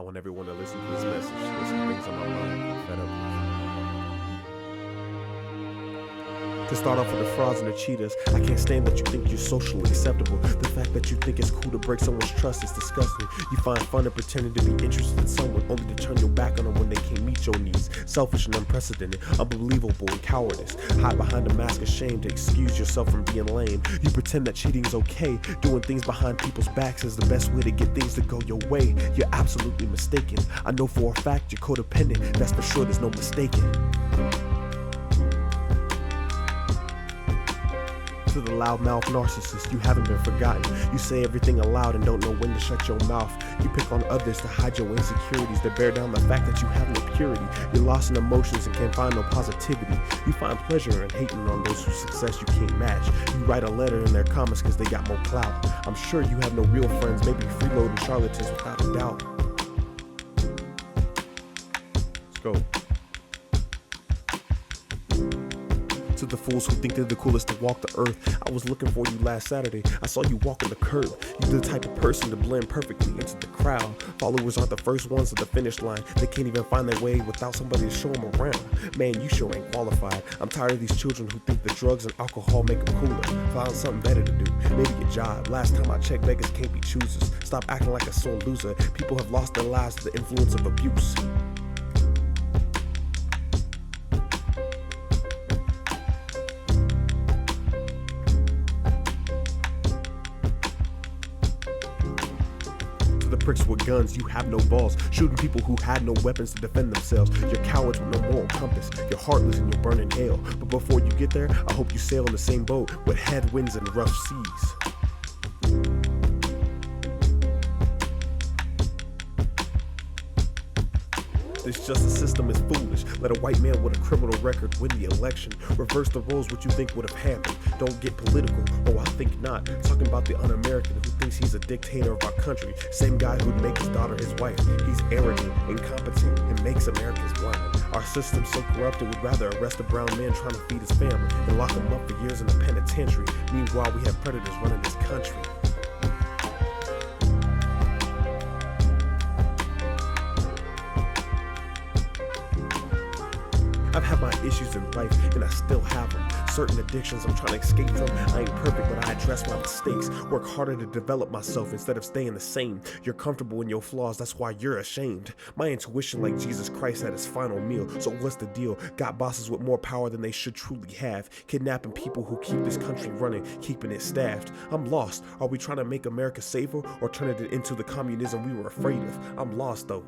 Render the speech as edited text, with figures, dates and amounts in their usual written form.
want everyone to listen to this message. There's some things on my mind I'm fed up with. To start off with the frauds and the cheaters, I can't stand that you think you're socially acceptable. The fact that you think it's cool to break someone's trust is disgusting. You find fun in pretending to be interested in someone only to turn your back on them when they can't meet your needs. Selfish and unprecedented, unbelievable and cowardice. Hide behind a mask of shame to excuse yourself from being lame. You pretend that cheating is okay. Doing things behind people's backs is the best way to get things to go your way. You're absolutely mistaken. I know for a fact you're codependent. That's for sure, there's no mistaking. To the loudmouth narcissist, you haven't been forgotten. You say everything aloud and don't know when to shut your mouth. You pick on others to hide your insecurities that bear down the fact that you have no purity. You're lost in emotions and can't find no positivity. You find pleasure in hating on those whose success you can't match. You write a letter in their comments because they got more clout. I'm sure you have no real friends, maybe freeloading charlatans without a doubt. Let's go. To the fools who think they're the coolest to walk the earth, I was looking for you last Saturday. I saw you walking the curb. You're the type of person to blend perfectly into the crowd. Followers aren't the first ones to the finish line. They can't even find their way without somebody to show them around. Man, you sure ain't qualified. I'm tired of these children who think that drugs and alcohol make them cooler. Find something better to do, maybe a job. Last time I checked, beggars can't be choosers. Stop acting like a sore loser. People have lost their lives to the influence of abuse. The pricks with guns, you have no balls, shooting people who had no weapons to defend themselves. You're cowards with no moral compass. You're heartless and you're burning hell. But before you get there, I hope you sail in the same boat with headwinds and rough seas. This justice system is foolish. Let a white man with a criminal record win the election. Reverse the roles, what you think would have happened. Don't get political, oh I think not. Talking about the un-American who thinks he's a dictator of our country. Same guy who'd make his daughter his wife. He's arrogant, incompetent, and makes Americans blind. Our system's so corrupted, we'd rather arrest a brown man trying to feed his family and lock him up for years in a penitentiary. Meanwhile, we have predators running this country. I've had my issues in life, and I still have them. Certain addictions I'm trying to escape from. I ain't perfect, but I address my mistakes. Work harder to develop myself instead of staying the same. You're comfortable in your flaws, that's why you're ashamed. My intuition like Jesus Christ at his final meal. So what's the deal? Got bosses with more power than they should truly have. Kidnapping people who keep this country running, keeping it staffed. I'm lost. Are we trying to make America safer or turning it into the communism we were afraid of? I'm lost though.